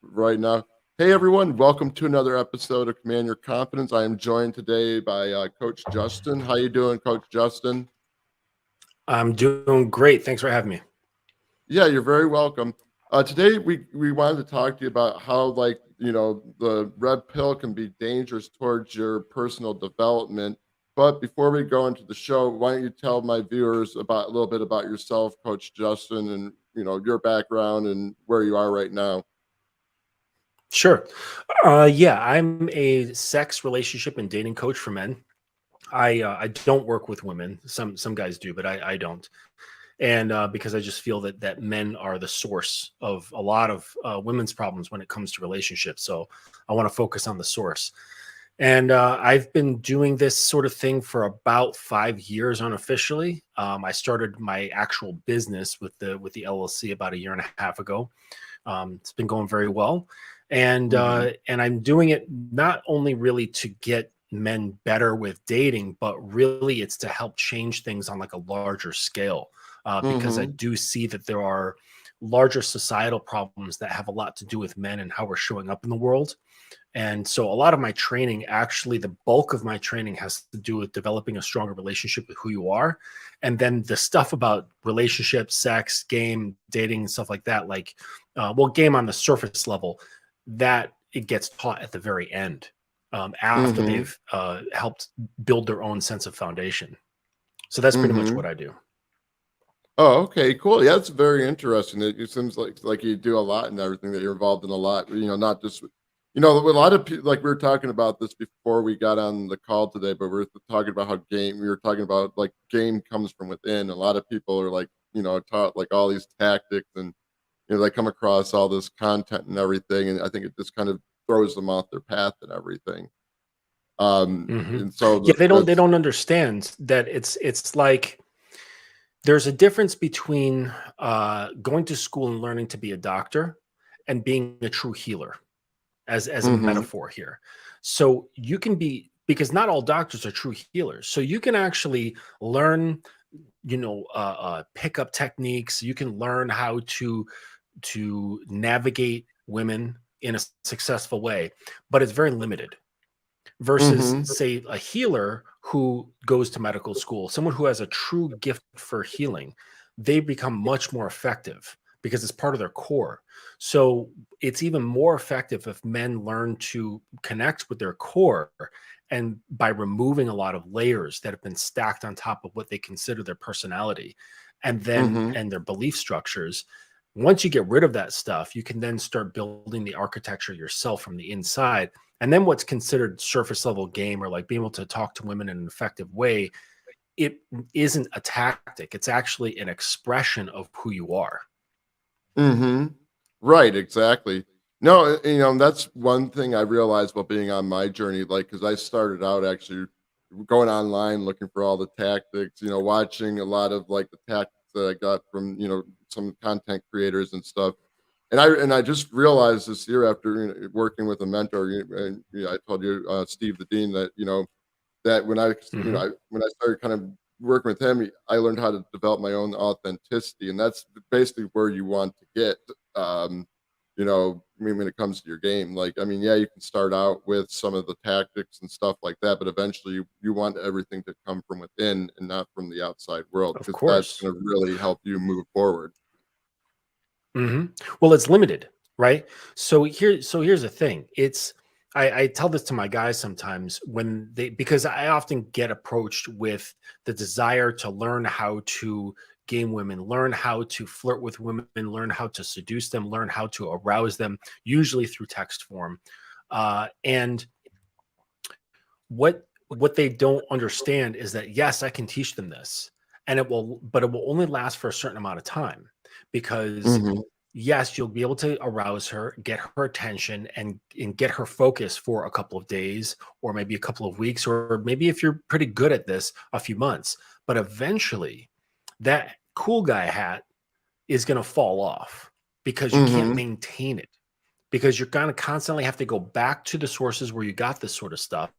right now. Hey everyone, welcome to another episode of Command Your Confidence. I am joined today by Coach Justin. How you doing, Coach Justin? I'm doing great. Thanks for having me. Yeah, you're very welcome. Today we wanted to talk to you about how the red pill can be dangerous towards your personal development. But before we go into the show, why don't you tell my viewers about a little bit about yourself, Coach Justin, and your background and where you are right now. Sure. Yeah, I'm a sex, relationship, and dating coach for men. I don't work with women. Some guys do, but I don't. And because I just feel that men are the source of a lot of women's problems when it comes to relationships. So I want to focus on the source. And I've been doing this sort of thing for about 5 years unofficially. I started my actual business with the LLC about a year and a half ago. It's been going very well, Mhm. and I'm doing it not only really to get men better with dating, but really it's to help change things on like a larger scale. Because I Mhm. do see that there are larger societal problems that have a lot to do with men and how we're showing up in the world. And so a lot of my training, actually, the bulk of my training has to do with developing a stronger relationship with who you are. And then the stuff about relationships, sex, game, dating, and stuff like that, game on the surface level, that it gets taught at the very end after Mhm. they've helped build their own sense of foundation. So that's pretty much what Mhm. I do. Oh, okay, cool. Yeah, it's very interesting. It seems like you do a lot and everything that you're involved in a lot. Not just with a lot of people. Like we were talking about this before we got on the call today, but we're talking about how game. We were talking about like game comes from within. A lot of people are like taught like all these tactics and they come across all this content and everything, and I think it just kind of throws them off their path and everything. Hmm. And so Yeah, they that's don't understand that it's like there's a difference between going to school and learning to be a doctor and being a true healer, as a mm-hmm, metaphor here. So you can be, because not all doctors are true healers. So you can actually learn, pick up techniques. You can learn how to navigate women in a successful way, but it's very limited versus mm-hmm, say a healer who goes to medical school, someone who has a true gift for healing. They become much more effective because it's part of their core. So it's even more effective if men learn to connect with their core, and by removing a lot of layers that have been stacked on top of what they consider their personality mm-hmm. and their belief structures. Once you get rid of that stuff, you can then start building the architecture yourself from the inside. And then what's considered surface level game, or like being able to talk to women in an effective way, it isn't a tactic. It's actually an expression of who you are. Mhm. Right, exactly. No, that's one thing I realized while being on my journey, like, because I started out actually going online looking for all the tactics, watching a lot of, like, the tactics that I got from, some content creators and stuff. And I just realized this year after, working with a mentor, and, I told you, Steve the Dean, that, that Hmm. when I started kind of working with him, I learned how to develop my own authenticity, and that's basically where you want to get. I mean, when it comes to your game, like, I mean, yeah, you can start out with some of the tactics and stuff like that, but eventually you want everything to come from within and not from the outside world, Of because that's course. going to really help you move forward. Hmm. Well, it's limited, right? So here's the thing. I tell this to my guys sometimes when they, because I often get approached with the desire to learn how to game women, learn how to flirt with women, learn how to seduce them, learn how to arouse them, usually through text form. And what they don't understand is that yes, I can teach them this, and but it will only last for a certain amount of time, because Hmm. yes, you'll be able to arouse her, get her attention, and get her focus for a couple of days, or maybe a couple of weeks, or maybe if you're pretty good at this, a few months. But eventually, that cool guy hat is going to fall off because you can't Hmm. maintain it, because you're going to constantly have to go back to the sources where you got this sort of stuff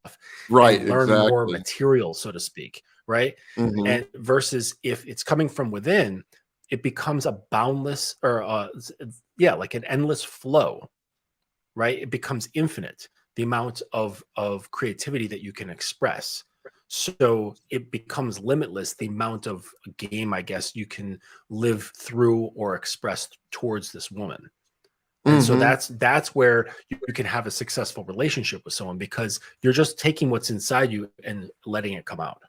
Right, and learn more exactly. material, so to speak, right? Hmm. And versus if it's coming from within, it becomes a boundless, or yeah, like an endless flow. right? It becomes infinite, the amount of creativity that you can express. So it becomes limitless, the amount of game, I guess, you can live through or express towards this woman. And so Mm-hmm. that's where you can have a successful relationship with someone, because you're just taking what's inside you and letting it come out.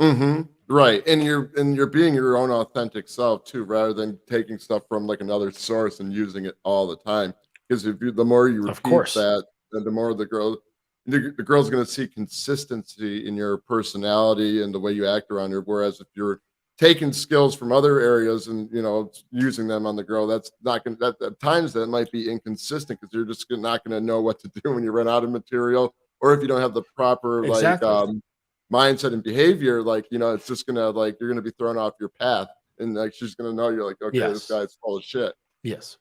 Mm-hmm. Right. And you're being your own authentic self too, rather than taking stuff from like another source and using it all the time. Because if you the more you Of repeat course. that, then the more the girl's gonna see consistency in your personality and the way you act around her. Whereas if you're taking skills from other areas and using them on the girl, that's not gonna that at times that might be inconsistent because you're just not gonna know what to do when you run out of material, or if you don't have the proper Exactly. mindset and behavior, like, it's just gonna like you're gonna be thrown off your path, and like she's gonna know you're like, okay, this Yes. guy's full of shit. Yes.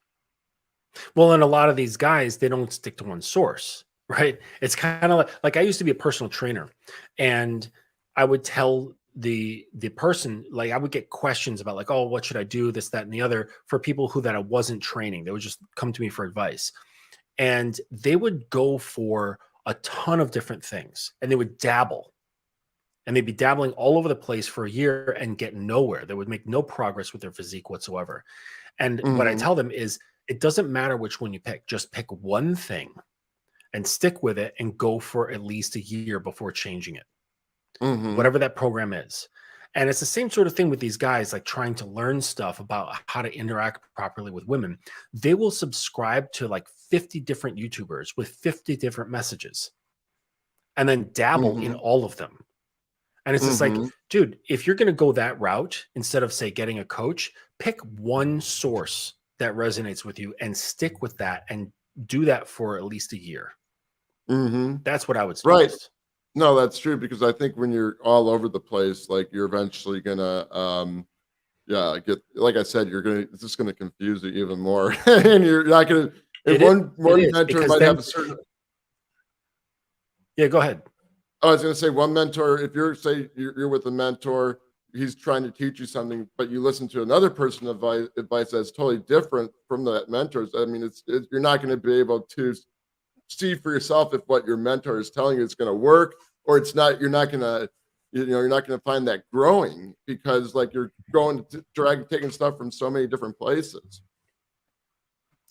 Well, and a lot of these guys, they don't stick to one source, right? It's kind of like I used to be a personal trainer, and I would tell the person, like, I would get questions about, like, oh, what should I do, this, that, and the other, for people who that I wasn't training. They would just come to me for advice, and they would go for a ton of different things, and they would dabble, and they'd be dabbling all over the place for a year and get nowhere. They would make no progress with their physique whatsoever. And what I Mhm, tell them is, it doesn't matter which one you pick. Just pick one thing and stick with it and go for at least a year before changing it, mhm, whatever that program is. And it's the same sort of thing with these guys, like trying to learn stuff about how to interact properly with women. They will subscribe to like 50 different YouTubers with 50 different messages and then dabble in mhm, all of them. And it's just like, mhm, dude, if you're going to go that route, instead of, say, getting a coach, pick one source that resonates with you and stick with that and do that for at least a year. mhm. That's what I would Right. suggest. No, that's true because I think when you're all over the place, like, you're eventually gonna, yeah, get like I said, it's just gonna confuse you even more, and you're not gonna and It is. It one is mentor because might then, have a certain yeah, go ahead. I was gonna say one mentor, if you're with a mentor, he's trying to teach you something, but you listen to another person advice that's totally different from that mentor's. I mean, you're not gonna be able to see for yourself if what your mentor is telling you is gonna work or it's not. You're not gonna find that growing because like you're going to taking stuff from so many different places.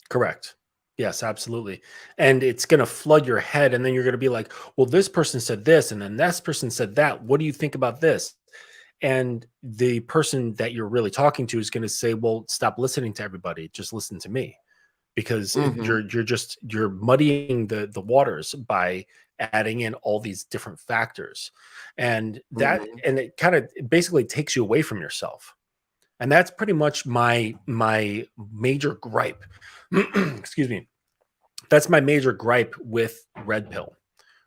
Correct. Yes, absolutely. And it's going to flood your head. And then you're going to be like, well, this person said this, and then this person said that. What do you think about this? And the person that you're really talking to is going to say, well, stop listening to everybody. Just listen to me, because Mhm, you're muddying the waters by adding in all these different factors. mhm, And it kind of basically takes you away from yourself. And that's pretty much my major gripe. Excuse me. That's my major gripe with Red Pill,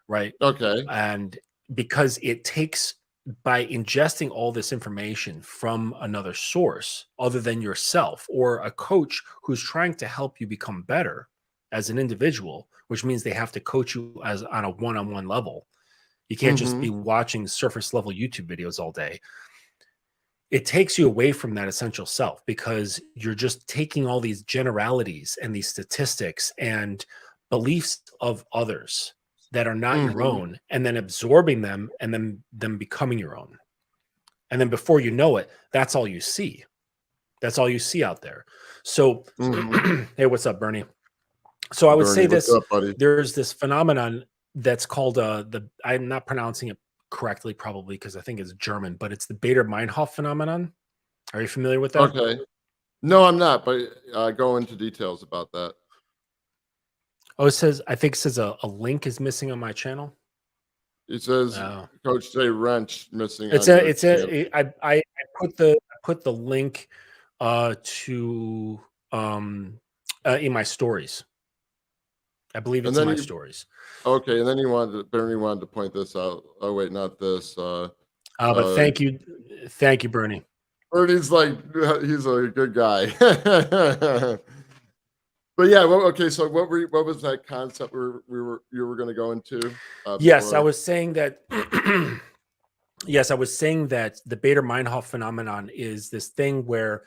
right? okay, And because it takes, by ingesting all this information from another source other than yourself or a coach who's trying to help you become better as an individual, which means they have to coach you as on a one-on-one level. You can't just be mhm, watching surface level YouTube videos all day. It takes you away from that essential self, because you're just taking all these generalities and these statistics and beliefs of others that are not your mhm, own, and then absorbing them and then them becoming your own. And then before you know it, that's all you see. That's all you see out there. So, mhm. hey, what's up, Bernie? So I would say Bernie, what's this: up, buddy? there's this phenomenon that's called I'm not pronouncing it correctly, probably because I think it's German, but it's the BetaMeinhof phenomenon. Are you familiar with that? Okay. No, I'm not, but, go into details about that. Oh, it says, I think it says a link is missing on my channel. It says, Oh, "Coach J wrench missing on your it's channel." I put the link to in my stories. I believe And it's in then my you stories. Okay, and then Bernie wanted to point this out. Oh, wait, not this, But uh, thank you, Bernie. Bernie's like, he's a good guy. But yeah, well, okay, so what was that concept you were gonna go into, Yes, I before? was saying that. Yes, I was saying that the Bader Meinhof phenomenon is this thing where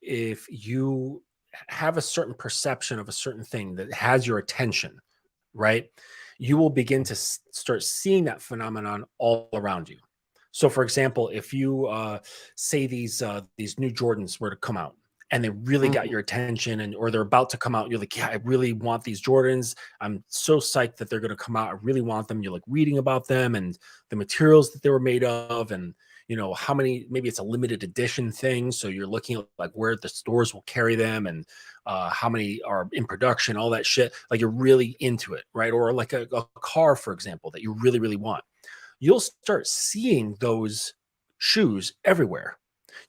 if you have a certain perception of a certain thing that has your attention, right? You will begin to start seeing that phenomenon all around you. So, for example, if you say these new Jordans were to come out and they really got Mhm. your attention, and or they're about to come out, you're like, yeah, I really want these Jordans. I'm so psyched that they're going to come out. I really want them. You're like reading about them and the materials that they were made of, and how many. Maybe it's a limited edition thing, so you're looking at like where the stores will carry them and how many are in production, all that shit. Like you're really into it, right? Or like a car, for example, that you really, really want. You'll start seeing those shoes everywhere.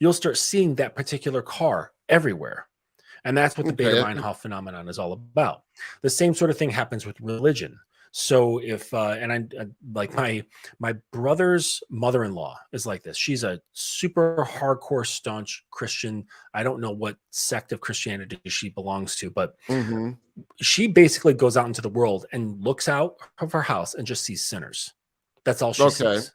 You'll start seeing that particular car everywhere. And that's what the Beta Okay. I think. Meinhof phenomenon is all about. The same sort of thing happens with religion. So if and I like my brother's mother-in-law is like this. She's a super hardcore staunch Christian. I don't know what sect of Christianity she belongs to, but Mhm. she basically goes out into the world and looks out of her house and just sees sinners. That's all she Okay. sees.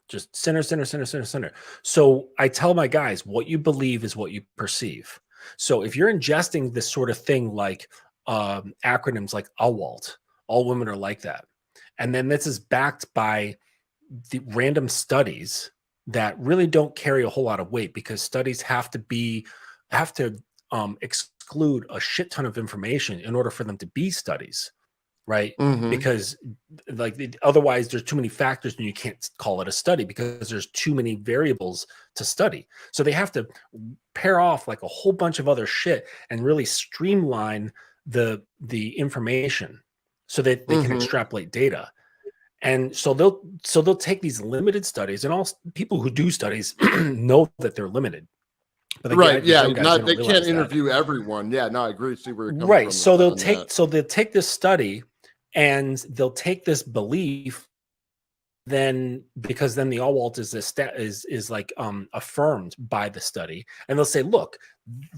Just sinner, sinner, sinner, sinner, sinner. So I tell my guys, what you believe is what you perceive. So if you're ingesting this sort of thing like acronyms like AWALT, all women are like that. And then this is backed by the random studies that really don't carry a whole lot of weight, because studies have to exclude a shit ton of information in order for them to be studies, right? Mhm. Because otherwise there's too many factors and you can't call it a study because there's too many variables to study. So they have to pair off like a whole bunch of other shit and really streamline the information so that they can Mhm. extrapolate data. And so they'll take these limited studies, and all people who do studies know that they're limited. But Right. these Yeah. young guys, they Not. don't They can't realize that. interview everyone. Yeah. No, I agree. See where you're coming Right. from with that, on that. So they'll take this study and they'll take this belief, then because then the Allwalt is like affirmed by the study, and they'll say, look,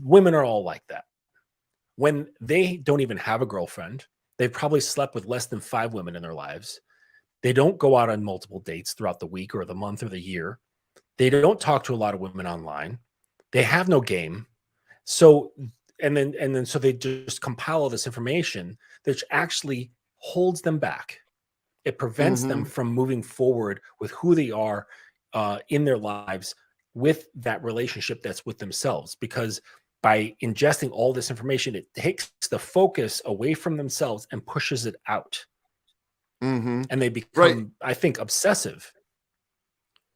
women are all like that. When they don't even have a girlfriend, they've probably slept with less than 5 women in their lives. They don't go out on multiple dates throughout the week or the month or the year. They don't talk to a lot of women online. They have no game. So so they just compile all this information that actually holds them back. It prevents them Mhm. from moving forward with who they are in their lives, with that relationship that's with themselves. Because by ingesting all this information, it takes the focus away from themselves and pushes it out. Mhm. And they Right. become, I think, obsessive.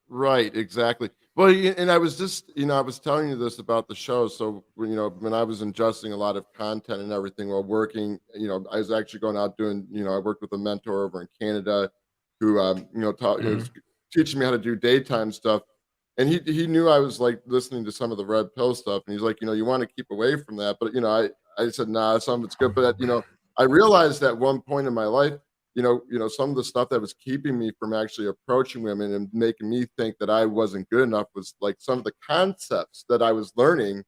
Right, exactly. Well, and I was just, I was telling you this about the show. So, when I was ingesting a lot of content and everything while working, I was actually going out doing, I worked with a mentor over in Canada who, taught, Mhm. was teaching me how to do daytime stuff. And he knew I was like listening to some of the red pill stuff. And he's like, you want to keep away from that. But, I said, nah, some of it's good. But, I realized at one point in my life, some of the stuff that was keeping me from actually approaching women and making me think that I wasn't good enough was like some of the concepts that I was learning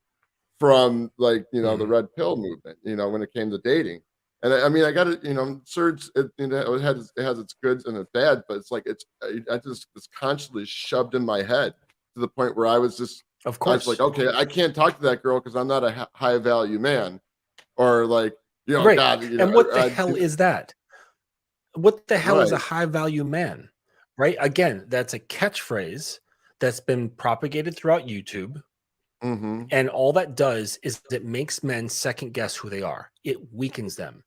from, like, the Mhm. red pill movement, when it came to dating. And I mean, I got it, I'm sure it has its goods and its bad, but it's like I just was constantly shoved in my head to the point where Of I was like, course. okay, I can't talk to that girl because I'm not a high value man, or like, Right. God, And what the hell is that? What the hell is a right. high value man? Right? Again, that's a catchphrase that's been propagated throughout YouTube. Hmm. And all that does is it makes men second guess who they are. It weakens them,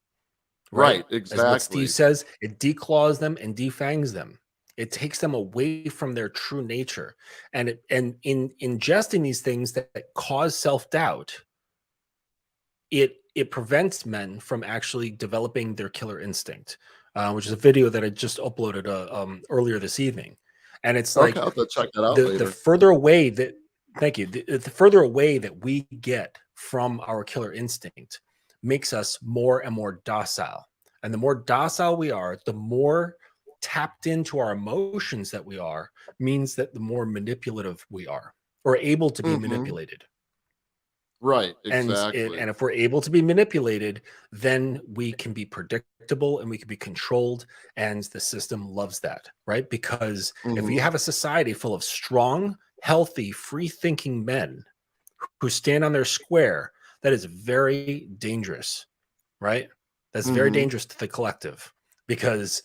right? Right, As what Steve exactly. says, it declaws them and defangs them. It takes them away from their true nature. And in ingesting these things that cause self-doubt, it prevents men from actually developing their killer instinct, which is a video that I just uploaded earlier this evening. And it's Okay, like I'll have to check that out the later. further away that thank you the further away that we get from our killer instinct makes us more and more docile. And the more docile we are, the more tapped into our emotions that we are, means that the more manipulative we are, or able to be Mhm. manipulated. Right, And exactly. if we're able to be manipulated, then we can be predictable and we can be controlled, and the system loves that, right? Because if you Mhm. have a society full of strong, healthy, free thinking men who stand on their square, that is very dangerous, right? That's very Mm-hmm. dangerous to the collective, because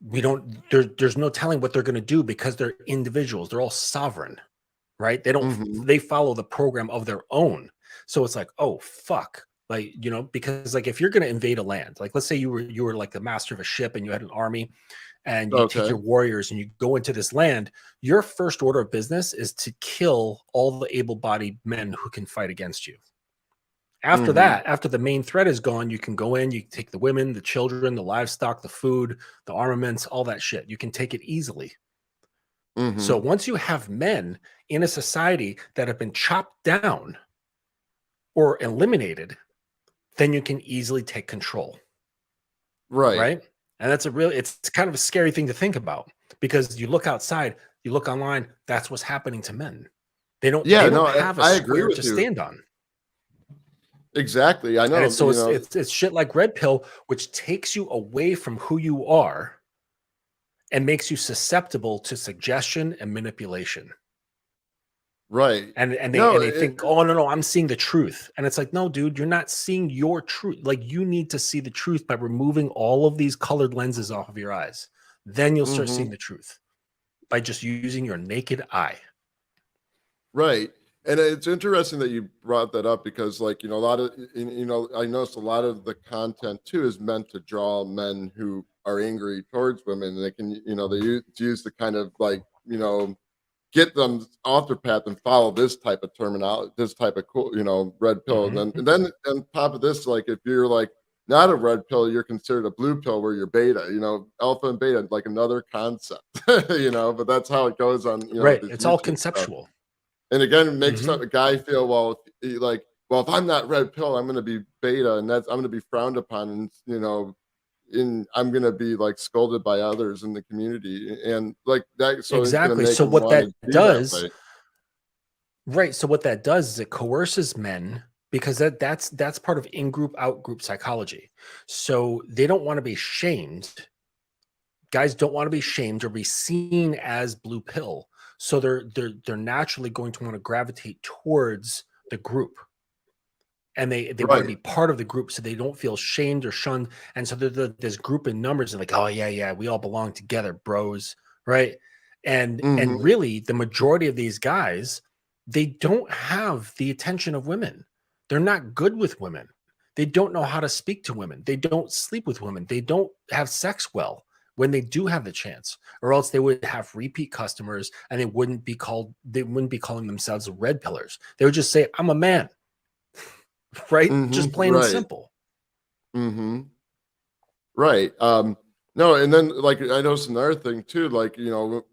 there's no telling what they're going to do, because they're individuals. They're all sovereign, right? Mm-hmm. They follow the program of their own. So it's like, oh fuck. Like, because like if you're going to invade a land, like let's say you were like the master of a ship and you had an army, and you take Okay. your warriors and you go into this land, your first order of business is to kill all the able-bodied men who can fight against you. After Mm-hmm. that, after the main threat is gone, you can go in, you take the women, the children, the livestock, the food, the armaments, all that shit. You can take it easily. So Mm-hmm. once you have men in a society that have been chopped down or eliminated, then you can easily take control, Right. right? And it's kind of a scary thing to think about, because you look outside, you look online, that's what's happening to men. They Yeah, don't no, have a I agree square with to you. stand on. Exactly. I And know, it's shit like red pill, which takes you away from who you are and makes you susceptible to suggestion and manipulation. right. And No, they think, oh no, I'm seeing the truth. And it's like, no, dude, you're not seeing your truth. Like, you need to see the truth by removing all of these colored lenses off of your eyes. Then you'll start mm-hmm. seeing the truth by just using your naked eye. Right. And it's interesting that you brought that up because, like, a lot of, I noticed a lot of the content too is meant to draw men who are angry towards women. They can, they use the kind of like, get them off their path and follow this type of terminology, this type of cool, red pill. And Mhm. then on top of this, like, if you're like not a red pill, you're considered a blue pill where you're beta, alpha and beta, like another concept, but that's how it goes on, Right. this It's all YouTube stuff. conceptual. And again, it makes Mhm. a guy feel, well, if I'm not red pill, I'm going to be beta, and I'm going to be frowned upon, and I'm going to be like scolded by others in the community, and like that. So it's going to Exactly. make So him what want that to be that does, way. right? So what that does is it coerces men, because that's part of in-group out-group psychology. So they don't want to be shamed. Guys don't want to be shamed or be seen as blue pill. So they're naturally going to want to gravitate towards the group, and they want to Right. be part of the group, so they don't feel shamed or shunned. And so this group in numbers, and like, oh yeah, we all belong together, bros, right? And Mm-hmm. really, the majority of these guys, they don't have the attention of women. They're not good with women. They don't know how to speak to women. They don't sleep with women. They don't have sex well when they do have the chance, or else they would have repeat customers, and they wouldn't be calling themselves red pillars. They would just say, I'm a man, right? Just Mm-hmm. plain and Right. simple. Mm-hmm. Right. No, and then like I noticed another thing too, like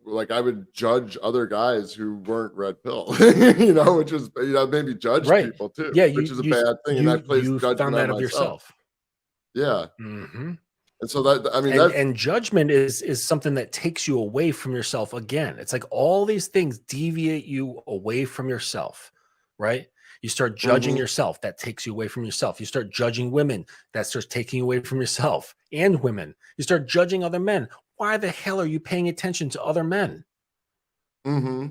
like I would judge other guys who weren't red pill, which is maybe judge Right. people too, Yeah, which is a bad thing, and I place you judgment found on that of myself. yourself. Yeah, Mhm. and so that I mean that's And judgment is something that takes you away from yourself again. It's like all these things deviate you away from yourself, right? You start judging hmm yourself, that takes you away from yourself. You start judging women, that starts taking you away from yourself and women. You start judging other men. Why the hell are you paying attention to other men? hmm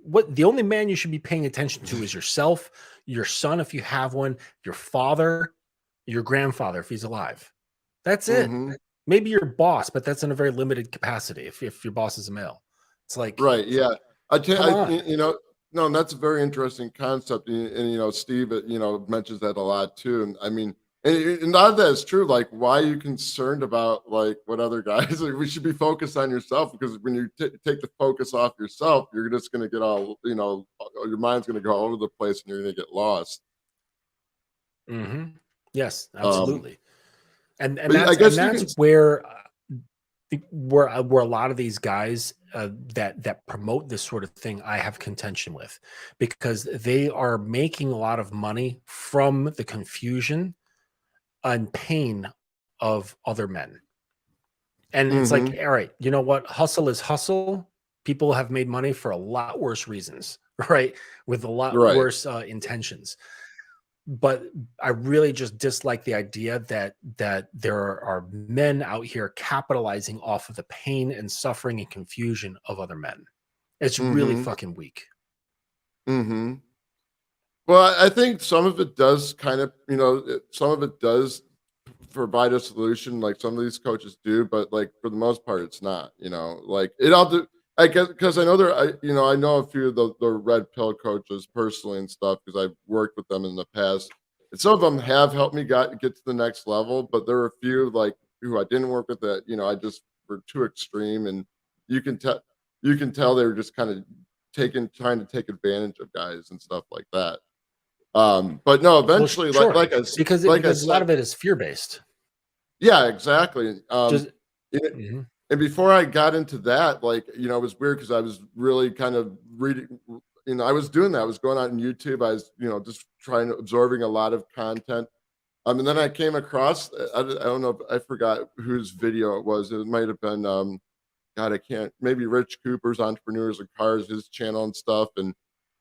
What the only man you should be paying attention to is yourself, your son if you have one, your father, your grandfather if he's alive. That's it. hmm Maybe your boss, but that's in a very limited capacity if your boss is a male. It's like, right, yeah. come on. No, and that's a very interesting concept, and Steve, mentions that a lot too, and I mean. And none of that is true. Like, why are you concerned about like what other guys? Like, we should be focused on yourself because when you take the focus off yourself, you're just going to get all your mind's going to go all over the place and you're going to get lost. Mhm. Yes, Um, absolutely. And but I that's guess you can. where where a lot of these guys that promote this sort of thing, I have contention with, because they are making a lot of money from the confusion and pain of other men. And it's like, Mm-hmm. all right, you know what? Hustle is hustle. People have made money for a lot worse reasons, right? With a lot Right. worse intentions. But I really just dislike the idea that there are men out here capitalizing off of the pain and suffering and confusion of other men. It's really Mm-hmm. fucking weak. Mm-hmm. Well, I think some of it does kind of, some of it does provide a solution, like some of these coaches do, but like for the most part, it's not. Like it all do. I guess because I know I know a few of the red pill coaches personally and stuff because I've worked with them in the past. And some of them have helped me get to the next level, but there are a few like who I didn't work with that I just were too extreme, and you can tell they were just kind of trying to take advantage of guys and stuff like that. But no, Well, eventually, sure, like I because a lot said, of it is fear based. yeah, exactly. Just And mhm, and before I got into that, like, it was weird because I was really kind of reading, I was doing that. I was going on YouTube. I was, just trying to absorbing a lot of content. And then I came across, I don't know, I forgot whose video it was. It might have been, God, I can't, maybe Rich Cooper's Entrepreneurs of Cars, his channel and stuff. And,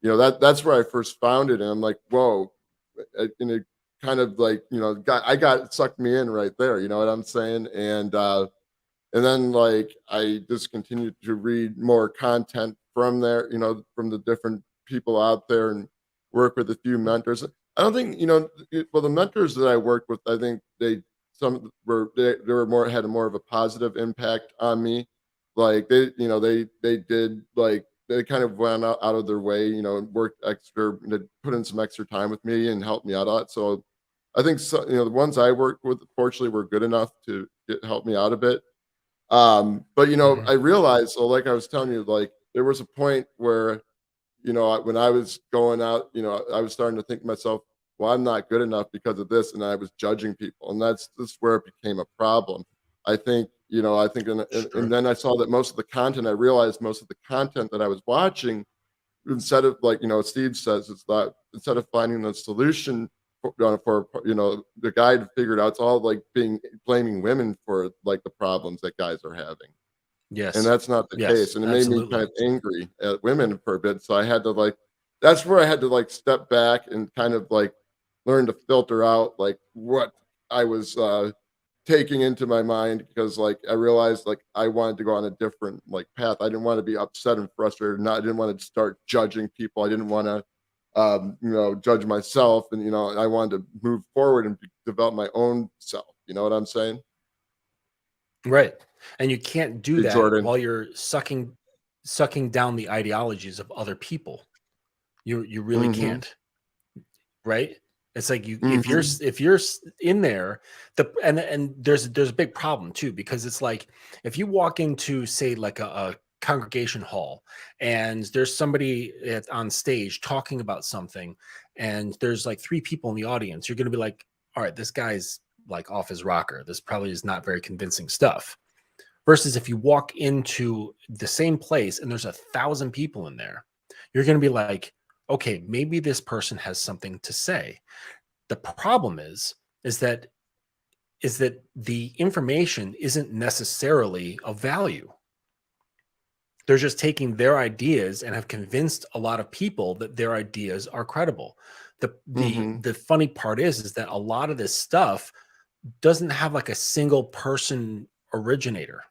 that's where I first found it. And I'm like, whoa. And it kind of like, it sucked me in right there. You know what I'm saying? And then like I just continued to read more content from there, from the different people out there and work with a few mentors. I don't think, well, the mentors that I worked with, I think they were more had a more of a positive impact on me. Like they did like they kind of went out of their way, and worked extra, put in some extra time with me and helped me out a lot. So I think the ones I worked with, fortunately, were good enough to help me out a bit. But mhm. I realized, so like I was telling you, like there was a point where, when I was going out, I was starting to think to myself, well, I'm not good enough because of this, and I was judging people, and that's where it became a problem. I think, and Sure. then I saw that most of the content, I realized most of the content that I was watching, instead of like Steve says, it's that instead of finding the solution for the guy to figure it out, it's all like blaming women for like the problems that guys are having, and Yes. that's not the Yes, case. And it made me kind absolutely. of angry at women for a bit, so I had to like that's where I had to like step back and kind of like learn to filter out like what I was taking into my mind, because like I realized like I wanted to go on a different like path. I didn't want to be upset and frustrated. I didn't want to start judging people. I didn't want to judge myself, and I wanted to move forward and develop my own self. You know what I'm saying? Right. And you can't do Hey, that Jordan. while you're sucking down the ideologies of other people. You really Mm-hmm. can't, right? It's like you Mm-hmm. if you're in there, and there's a big problem too, because it's like if you walk into, say, like a congregation hall, and there's somebody on stage talking about something, and there's like three people in the audience, you're going to be like, all right, this guy's like off his rocker. This probably is not very convincing stuff. Versus if you walk into the same place and there's 1,000 people in there, you're going to be like, okay, maybe this person has something to say. The problem is that is that the information isn't necessarily of value. They're just taking their ideas and have convinced a lot of people that their ideas are credible. Mm-hmm. The funny part is that a lot of this stuff doesn't have like a single person originator.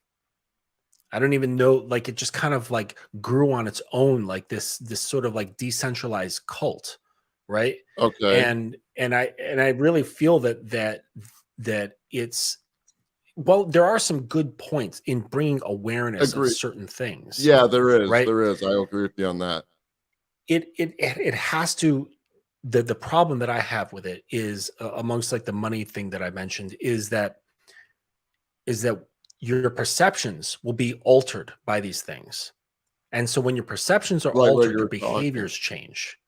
I don't even know, like it just kind of like grew on its own, like this sort of like decentralized cult, right? Okay. And I really feel that it's, well, there are some good points in bringing awareness of Agree. certain things, Yeah, there is. right? There is. I agree with you on that. It has to. The problem that I have with it is, amongst like the money thing that I mentioned, is that your perceptions will be altered by these things. And so when your perceptions are Like what altered, your you're talking. behaviors change.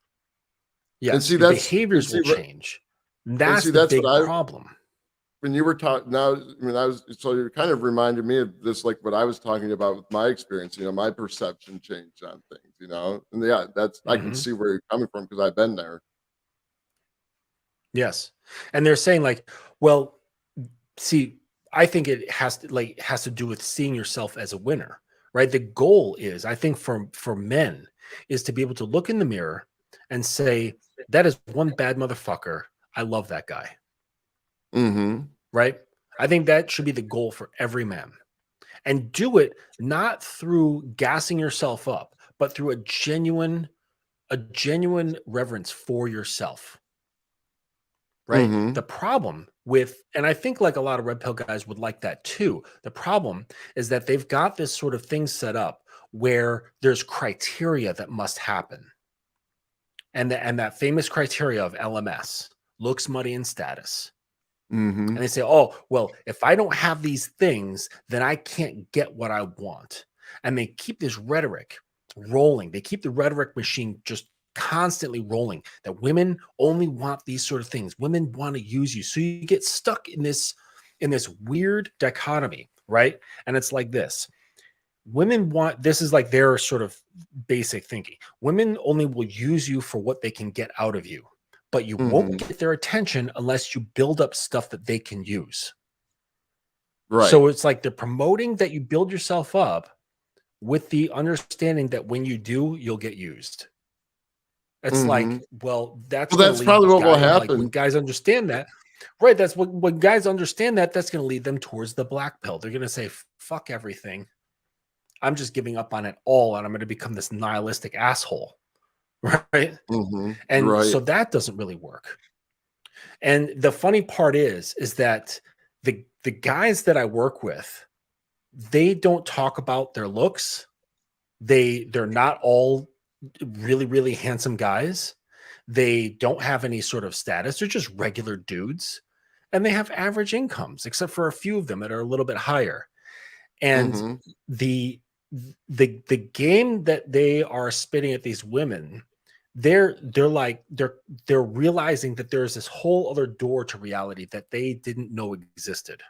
And Yes, see your that's and behaviors will see change. and That's see the that's what big I problem. when you were talking now, I mean, I was so you kind of reminded me of this, like what I was talking about with my experience. My perception changed on things. And yeah, that's I can Mhm. see where you're coming from because I've been there. Yes. And they're saying like, well, see, I think it has to do with seeing yourself as a winner, right? The goal is, I think, for men, is to be able to look in the mirror and say, that is one bad motherfucker. I love that guy, Mm-hmm. right? I think that should be the goal for every man. And do it not through gassing yourself up, but through a genuine reverence for yourself, right? Mm-hmm. The problem with, and I think like a lot of red pill guys would like that too. The problem is that they've got this sort of thing set up where there's criteria that must happen. And that famous criteria of LMS, looks, money, and status. Mm-hmm. And they say, oh, well, if I don't have these things, then I can't get what I want. And they keep this rhetoric rolling. They keep the rhetoric machine just constantly rolling that women only want these sort of things. Women want to use you. So you get stuck in this weird dichotomy, right? And it's like this. Women want, this is like their sort of basic thinking. Women only will use you for what they can get out of you, but you won't Mm-hmm. get their attention unless you build up stuff that they can use. Right. So it's like they're promoting that you build yourself up with the understanding that when you do, you'll get used. It's Mm-hmm. like, well, that's Well, going to that's lead probably what will guys, like when happen. guys understand that, right? That's what, when guys understand that, that's going to lead them towards the black pill. They're going to say, fuck everything. I'm just giving up on it all. And I'm going to become this nihilistic asshole. Right. Mm-hmm. And Right. so that doesn't really work. And the funny part is that the guys that I work with, they don't talk about their looks. They're not all really, really handsome guys. They don't have any sort of status. They're just regular dudes. And they have average incomes, except for a few of them that are a little bit higher. And Mm-hmm. the the game that they are spitting at these women, they're realizing that there's this whole other door to reality that they didn't know existed,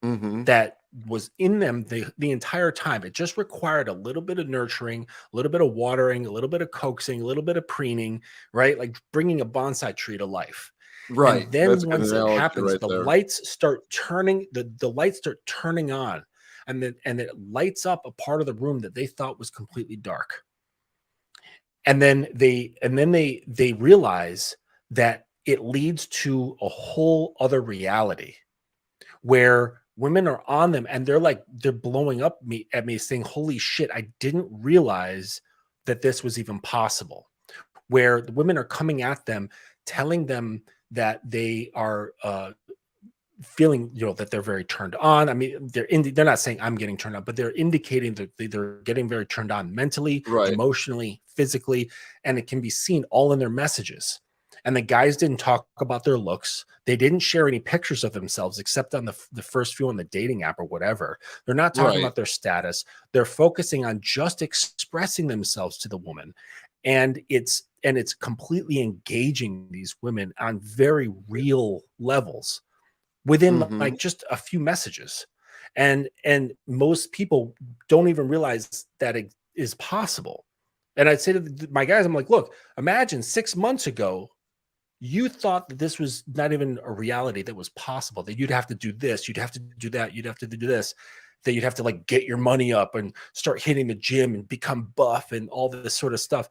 Mm-hmm. that was in them the entire time. It just required a little bit of nurturing, a little bit of watering, a little bit of coaxing, a little bit of preening, right? Like bringing a bonsai tree to life. Right. And then That's a good once it analogy happens, right the there. lights start turning, the lights start turning on, and then and it lights up a part of the room that they thought was completely dark. And then they realize that it leads to a whole other reality where women are on them and they're blowing up at me saying, holy shit, I didn't realize that this was even possible. Where the women are coming at them, telling them that they are feeling, that they're very turned on. I mean, they're not saying I'm getting turned on, but they're indicating that they're getting very turned on mentally, Right. emotionally, physically, and it can be seen all in their messages. And the guys didn't talk about their looks. They didn't share any pictures of themselves except on the first few on the dating app or whatever. They're not talking Right. about their status. They're focusing on just expressing themselves to the woman. And it's completely engaging these women on very real levels within Mm-hmm. like just a few messages. And most people don't even realize that it is possible. And I'd say to my guys, I'm like, look, imagine 6 months ago you thought that this was not even a reality that was possible, that you'd have to do this, you'd have to do that, you'd have to do this, that you'd have to like get your money up and start hitting the gym and become buff and all this sort of stuff.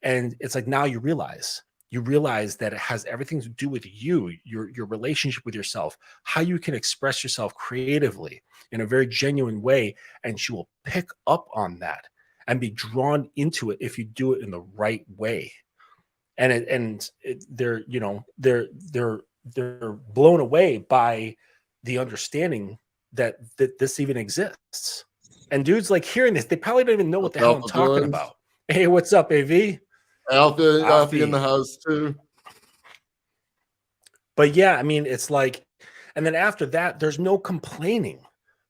And it's like now you realize that it has everything to do with you, your relationship with yourself, how you can express yourself creatively in a very genuine way, and she will pick up on that and be drawn into it if you do it in the right way. They're they're blown away by the understanding that this even exists. And dudes like hearing this, they probably don't even know what What's the hell I'm Alpha talking doing? about. Hey, what's up, AV? Alfie in the Afi. house too. But yeah, I mean, it's like, and then after that, there's no complaining.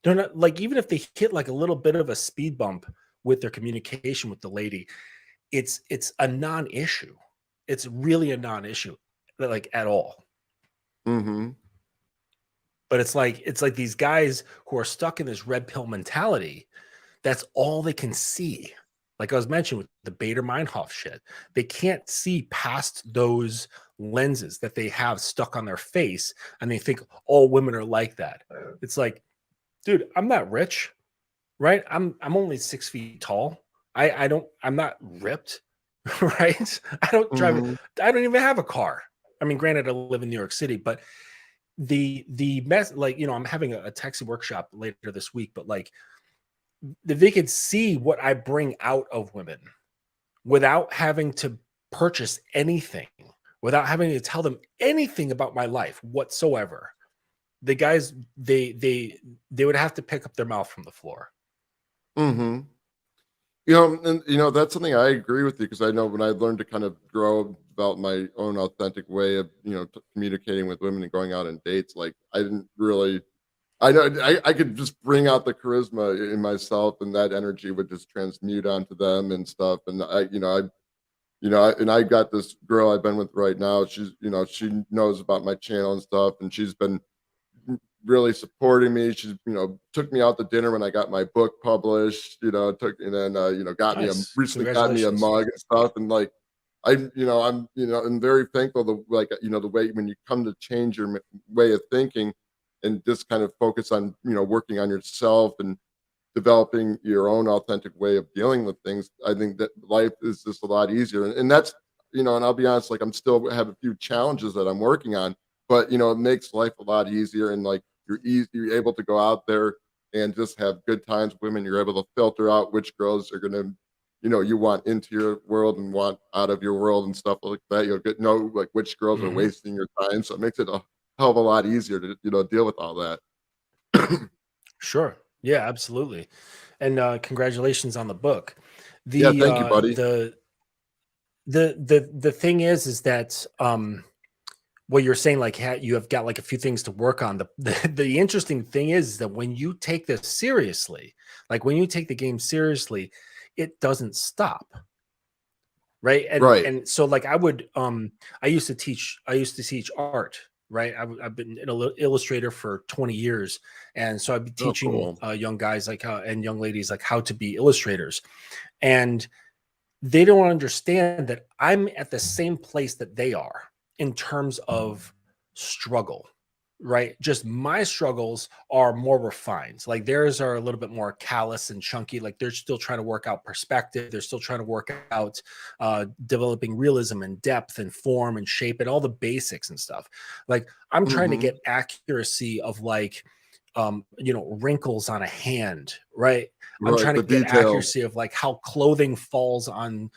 They're not like, even if they hit like a little bit of a speed bump with their communication with the lady, it's a non-issue. It's really a non-issue, like at all. Mm-hmm. But it's like these guys who are stuck in this red pill mentality. That's all they can see. Like I was mentioning with the BetaMeinhof shit, they can't see past those lenses that they have stuck on their face, and they think all women are like that. It's like, dude, I'm not rich, right? I'm only 6 feet tall. I'm not ripped, right? I don't drive. Mm-hmm. I don't even have a car. I mean, granted, I live in New York City, but the mess, like, I'm having a taxi workshop later this week, but like if they could see what I bring out of women without having to purchase anything without having to tell them anything about my life whatsoever, the guys, they would have to pick up their mouth from the floor. Mhm. You know, and that's something I agree with you because I know when I learned to kind of grow about my own authentic way of, communicating with women and going out on dates, like I didn't really I know I could just bring out the charisma in myself and that energy would just transmute onto them and stuff. And I got this girl I've been with right now. She knows about my channel and stuff, and she's been really supporting me. She's, took me out to dinner when I got my book published, took and then Nice. recently got me a Congratulations. mug and stuff. And like I'm very thankful the way when you come to change your way of thinking and just kind of focus on, working on yourself and developing your own authentic way of dealing with things, I think that life is just a lot easier. And that's, and I'll be honest, like I'm still have a few challenges that I'm working on, but it makes life a lot easier. And like you're able to go out there and just have good times with women. You're able to filter out which girls are gonna, you want into your world and want out of your world and stuff like that. You'll get know like which girls are Mhm. wasting your time. So it makes it a hell of a lot easier to, deal with all that. Sure. Yeah, absolutely. And congratulations on the book. Yeah, The thank you, uh buddy. the the thing is that what you're saying, like you have got like a few things to work on. The interesting thing is that when you take this seriously, like when you take the game seriously, it doesn't stop, right? Right. And so like I used to teach art, right? I've been an illustrator for 20 years, and so I've been Oh, teaching cool. young guys like and young ladies like how to be illustrators, and they don't understand that I'm at the same place that they are in terms of struggle, right? Just my struggles are more refined. Like theirs are a little bit more callous and chunky. Like they're still trying to work out perspective. They're still trying to work out developing realism and depth and form and shape and all the basics and stuff. Like I'm trying to Mhm. get accuracy of like wrinkles on a hand, right? I'm Right, trying to the get details. accuracy of like how clothing falls on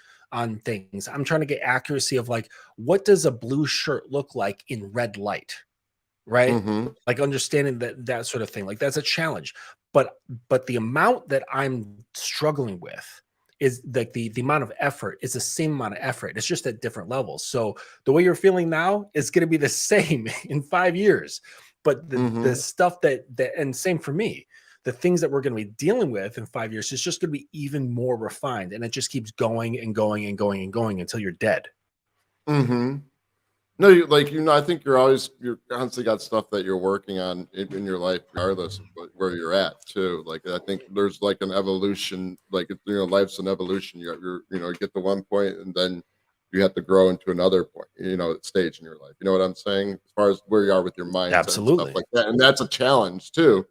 things. I'm trying to get accuracy of like what does a blue shirt look like in red light, right? Mhm. Like understanding that sort of thing. Like that's a challenge. But the amount that I'm struggling with is like the amount of effort is the same amount of effort. It's just at different levels. So the way you're feeling now is going to be the same in 5 years. But the Mhm. stuff that and same for me, the things that we're going to be dealing with in 5 years is just going to be even more refined. And it just keeps going and going and going and going until you're dead. Mhm. No, I think you're constantly got stuff that you're working on in your life regardless of where you're at too. Like, I think there's like an evolution, like, life's an evolution. You get to one point and then you have to grow into another point, stage in your life. You know what I'm saying? As far as where you are with your mindset and stuff Absolutely. like that. And that's a challenge too.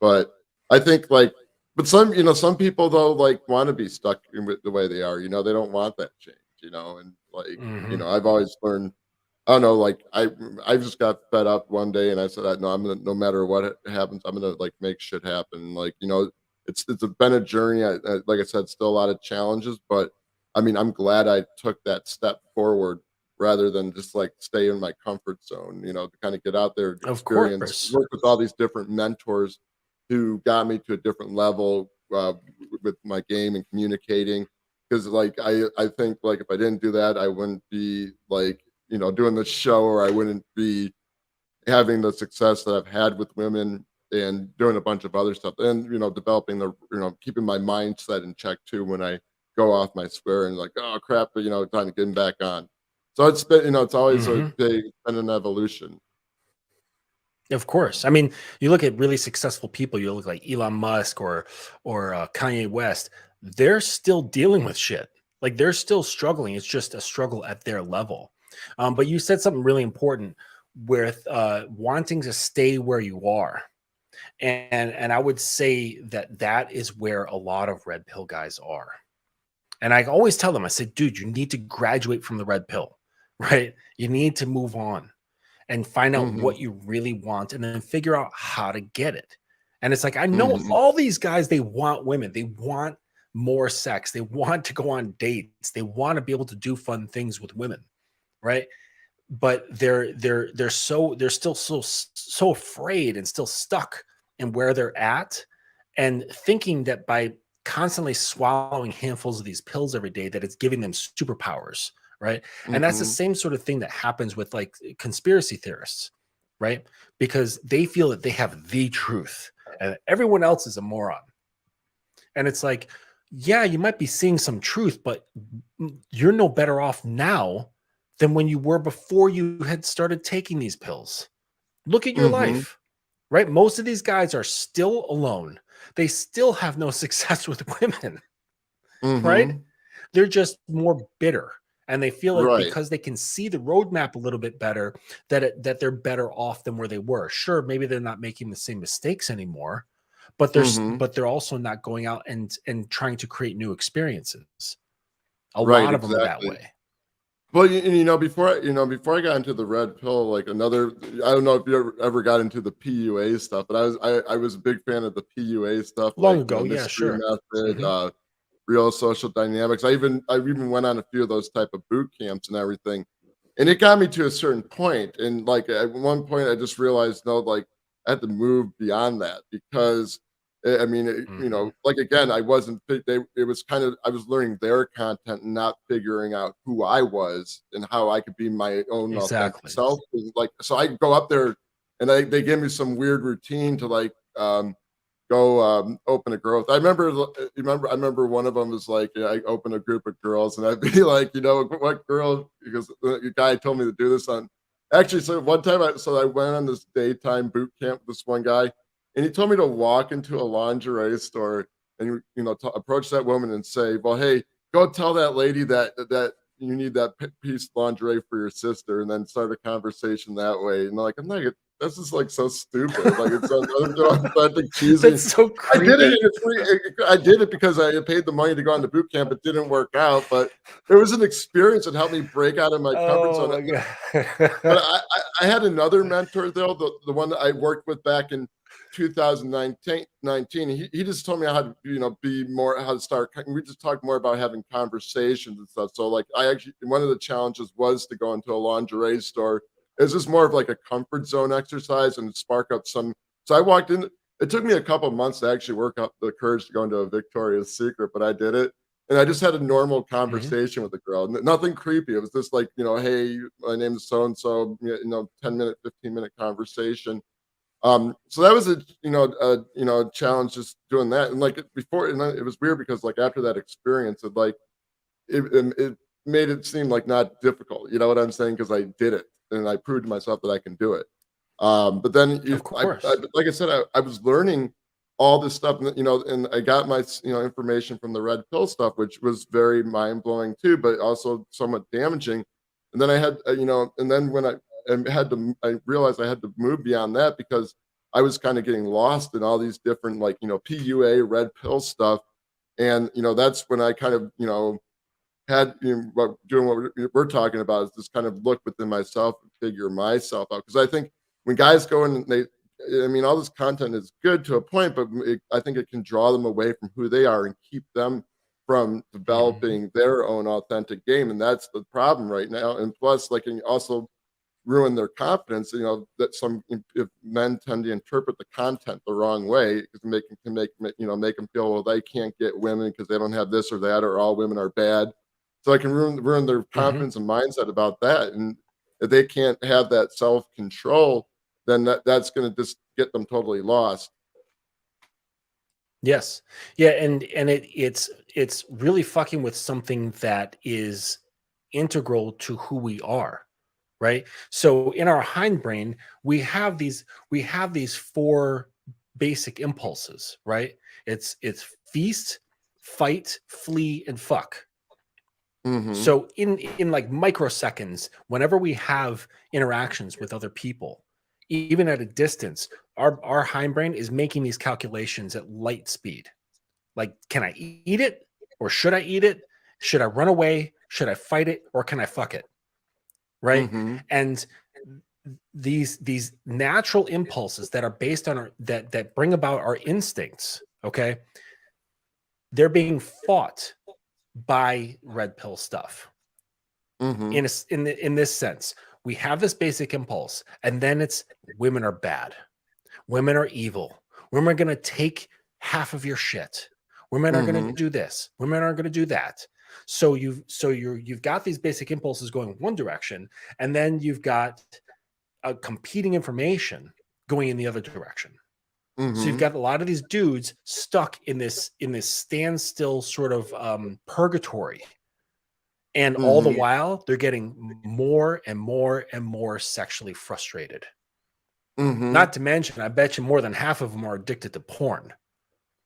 But I think like but some people though like want to be stuck with the way they are. They don't want that change, and like, Hmm. I've always learned I don't know, like I just got fed up one day and I said, no, I'm gonna no matter what happens, I'm gonna like make shit happen. Like, been a journey. Like I said, still a lot of challenges, but I mean, I'm glad I took that step forward rather than just like stay in my comfort zone, to kind of get out there, Of experience, course. work with all these different mentors who got me to a different level with my game and communicating. Because like I think like if I didn't do that, I wouldn't be like doing the show, or I wouldn't be having the success that I've had with women and doing a bunch of other stuff, and developing keeping my mindset in check too when I go off my square and like, oh crap, time to get back on. So it's always Hmm. been an evolution. Of course. I mean, you look at really successful people, you look like Elon Musk or Kanye West, they're still dealing with shit. Like they're still struggling. It's just a struggle at their level. But you said something really important with wanting to stay where you are. And I would say that that is where a lot of red pill guys are. And I always tell them, I said, dude, you need to graduate from the red pill, right? You need to move on and find out Hmm. what you really want and then figure out how to get it. And it's like, I know Hmm. all these guys, they want women, they want more sex. They want to go on dates. They want to be able to do fun things with women, right? But they're still so afraid and still stuck in where they're at, and thinking that by constantly swallowing handfuls of these pills every day that it's giving them superpowers, right? And that's the Mm-hmm. same sort of thing that happens with like conspiracy theorists, right? Because they feel that they have the truth and everyone else is a moron. And it's like, yeah, you might be seeing some truth, but you're no better off now than when you were before you had started taking these pills. Look at your Mm-hmm. life, right? Most of these guys are still alone. They still have no success with women, right? Mm-hmm. They're just more bitter. And they feel like Right. because they can see the roadmap a little bit better, that they're better off than where they were. Sure, maybe they're not making the same mistakes anymore, but Mm-hmm. they're also not going out and trying to create new experiences. A Right. lot of them are that Exactly. way. Well, before I got into the red pill, like another, I don't know if you ever got into the PUA stuff, but I was a big fan of the PUA stuff, Long like ago, yeah, mystery sure. method, Hmm. real social dynamics. I even went on a few of those type of boot camps and everything, and it got me to a certain point. And like at one point, I just realized, no, like I had to move beyond that because I mean, Hmm. like again, I wasn't. It was kind of I was learning their content and not figuring out who I was and how I could be my own authentic Exactly. self. And like, so I go up there and they gave me some weird routine to like go open a growth. I remember one of them was like, yeah, I open a group of girls and I'd be like, what girl? Because the guy told me to do this on. Actually, so one time I went on this daytime boot camp with this one guy, and he told me to walk into a lingerie store and approach that woman and say, "Well, hey, go tell that lady that you need that piece of lingerie for your sister," and then start a conversation that way. And like, I'm not. This is like so stupid. Like it's so authentic, cheesy. That's so I did it. creepy. I did it because I had paid the money to go on the boot camp. It didn't work out, but it was an experience that helped me break out of my comfort Oh zone. my But god. I had another mentor though, the one that I worked with back in 2019. He just told me how to be more how to start. We just talked more about having conversations and stuff. So like I actually one of the challenges was to go into a lingerie store. It was just more of like a comfort zone exercise and spark up some. So I walked in. It took me a couple months to actually work up the courage to go into a Victoria's Secret, but I did it. And I just had a normal Mhm, conversation with the girl. Nothing creepy. It was just like, hey, my name is so and so, 10-minute, 15-minute conversation. So that was a challenge just doing that. And like before, and it was weird because like after that experience, it made it seem like not difficult. You know what I'm saying? Because I did it and I proved to myself that I can do it. But then of I course. like I said, I was learning all this stuff, and I got my information from the red pill stuff, which was very mind blowing too, but also somewhat damaging. And then I had, and then when I realized I had to move beyond that because I was kind of getting lost in all these different like PUA red pill stuff, and that's when I kind of had doing what we're talking about is just kind of look within myself and figure myself out because I think when guys go in and I mean all this content is good to a point, but I think it can draw them away from who they are and keep them from Mhm, developing their own authentic game, and that's the problem right now. And plus, like, and also ruin their confidence. That some if men tend to interpret the content the wrong way because make them feel well they can't get women because they don't have this or that or all women are bad. So I can ruin their mhm. confidence and mindset about that. And if they can't have that self control, then that's going to just get them totally lost. Yes. Yeah, and it's really fucking with something that is integral to who we are, right? So in our hindbrain, we have these four basic impulses, right? It's feast, fight, flee, and fuck. Mm-hmm. So in like microseconds, whenever we have interactions with other people, even at a distance, our hindbrain is making these calculations at light speed. Like, can I eat it or should I eat it? Should I run away? Should I fight it or can I fuck it? Right? Mm-hmm. And these natural impulses that are based on that bring about our instincts, okay? they're being fought by red pill stuff. Mm-hmm. In this sense, we have this basic impulse, and then it's women are bad, women are evil, women are going to take half of your shit, women are going to Mm-hmm. do this, women are going to do that. So you've got these basic impulses going one direction, and then you've got a competing information going in the other direction. So you've Mm-hmm. got a lot of these dudes stuck in this standstill sort of purgatory. And all the Mm-hmm. while, they're getting more and more and more sexually frustrated. Mm-hmm. Not to mention, I bet you more than half of them are addicted to porn.